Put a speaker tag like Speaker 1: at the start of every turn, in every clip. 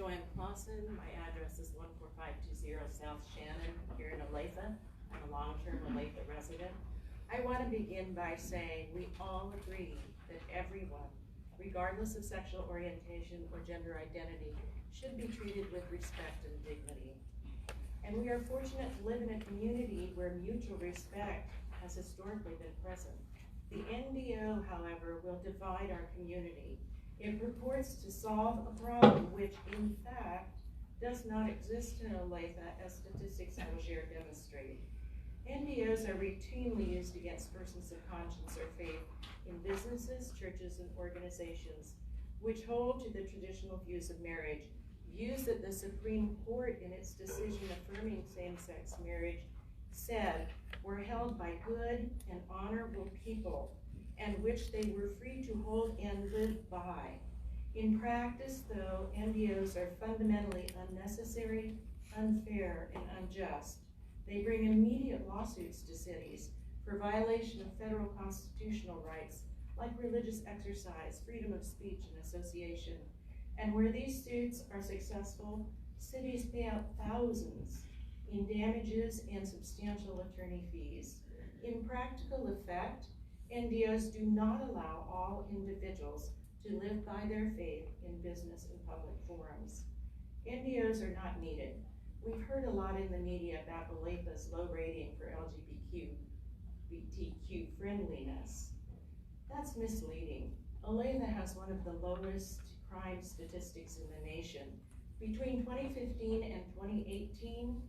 Speaker 1: Joanne Clausen. My address is 14520 South Shannon here in Olathe. I'm a long-term Olathe resident. I want to begin by saying we all agree that everyone, regardless of sexual orientation or gender identity, should be treated with respect and dignity. And we are fortunate to live in a community where mutual respect has historically been present. The NDO, however, will divide our community. It purports to solve a problem which, in fact, does not exist in Olathe, as statistics I will share demonstrate. NDOs are routinely used against persons of conscience or faith in businesses, churches, and organizations which hold to the traditional views of marriage, views that the Supreme Court, in its decision affirming same-sex marriage, said were held by good and honorable people, and which they were free to hold and live by. In practice, though, NDOs are fundamentally unnecessary, unfair, and unjust. They bring immediate lawsuits to cities for violation of federal constitutional rights like religious exercise, freedom of speech, and association. And where these suits are successful, cities pay out thousands in damages and substantial attorney fees. In practical effect, NDOs do not allow all individuals to live by their faith in business and public forums. NDOs are not needed. We've heard a lot in the media about Olathe's low rating for LGBTQ friendliness. That's misleading. Olathe has one of the lowest crime statistics in the nation. Between 2015 and 2018,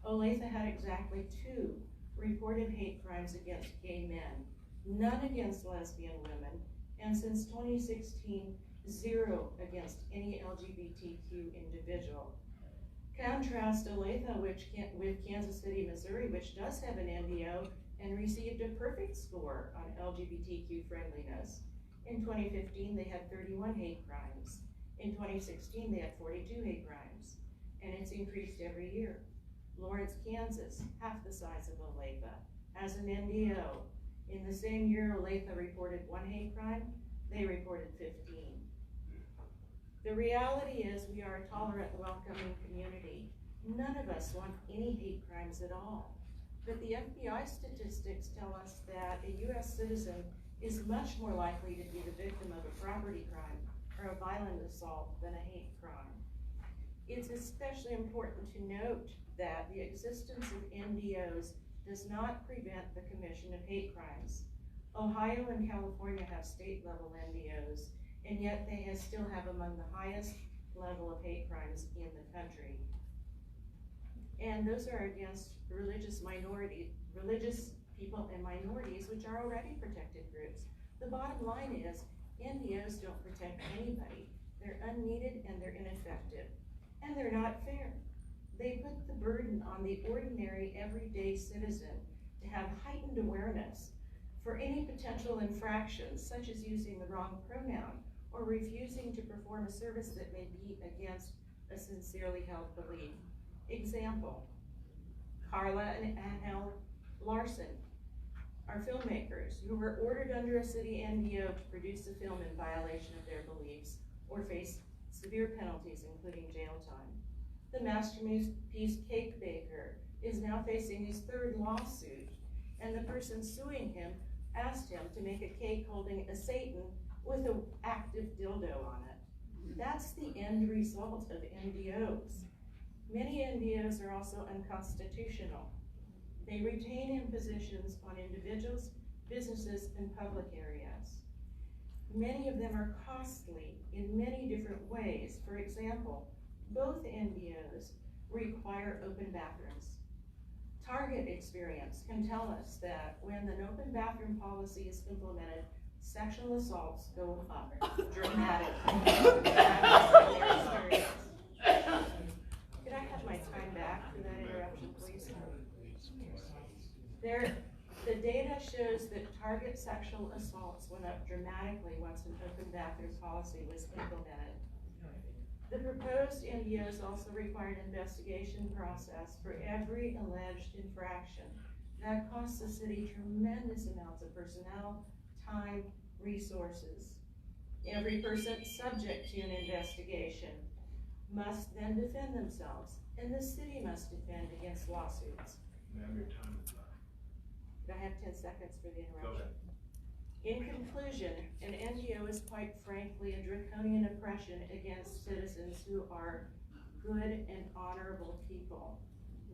Speaker 1: Olathe had exactly 2 reported hate crimes against gay men, none against lesbian women, and since 2016, 0 against any LGBTQ individual. Contrast Olathe with Kansas City, Missouri, which does have an NDO and received a perfect score on LGBTQ friendliness. In 2015, they had 31 hate crimes. In 2016, they had 42 hate crimes, and it's increased every year. Lawrence, Kansas, half the size of Olathe, has an NDO. In the same year Olathe reported 1 hate crime, they reported 15. The reality is we are a tolerant, welcoming community. None of us want any hate crimes at all. But the FBI statistics tell us that a U.S. citizen is much more likely to be the victim of a property crime or a violent assault than a hate crime. It's especially important to note that the existence of NDOs does not prevent the commission of hate crimes. Ohio and California have state-level NDOs, and yet they still have among the highest level of hate crimes in the country. And those are against religious people and minorities, which are already protected groups. The bottom line is, NDOs don't protect anybody. They're unneeded and they're ineffective. And they're not fair. They put the burden on the ordinary, everyday citizen to have heightened awareness for any potential infractions, such as using the wrong pronoun or refusing to perform a service that may be against a sincerely held belief. Example, Carla and Annelle Larson are filmmakers who were ordered under a city NDO to produce a film in violation of their beliefs or face severe penalties, including jail time. The masterpiece cake baker is now facing his 3rd lawsuit, and the person suing him asked him to make a cake holding a Satan with an active dildo on it. That's the end result of NDOs. Many NDOs are also unconstitutional. They retain impositions on individuals, businesses, and public areas. Many of them are costly in many different ways. For example, both NDOs require open bathrooms. Target experience can tell us that when an open bathroom policy is implemented, sexual assaults go up dramatically. Could I have my time back for that interruption, please? The data shows that target sexual assaults went up dramatically once an open bathroom policy was implemented. The proposed NDOs also require an investigation process for every alleged infraction. That costs the city tremendous amounts of personnel, time, resources. Every person subject to an investigation must then defend themselves, and the city must defend against lawsuits.
Speaker 2: Ma'am, your time is up.
Speaker 1: Could I have 10 seconds for the
Speaker 2: Go
Speaker 1: interruption?
Speaker 2: ahead.
Speaker 1: In conclusion, an NGO is quite frankly a draconian oppression against citizens who are good and honorable people.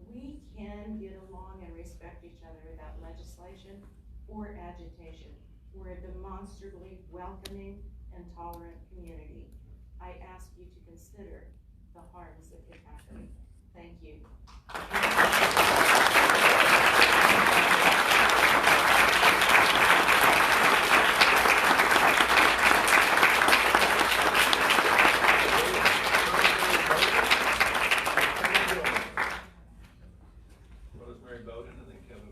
Speaker 1: We can get along and respect each other without legislation or agitation. We're a demonstrably welcoming and tolerant community. I ask you to consider the harms that could happen. Thank you.
Speaker 2: Rosemary Bowden and then Kevin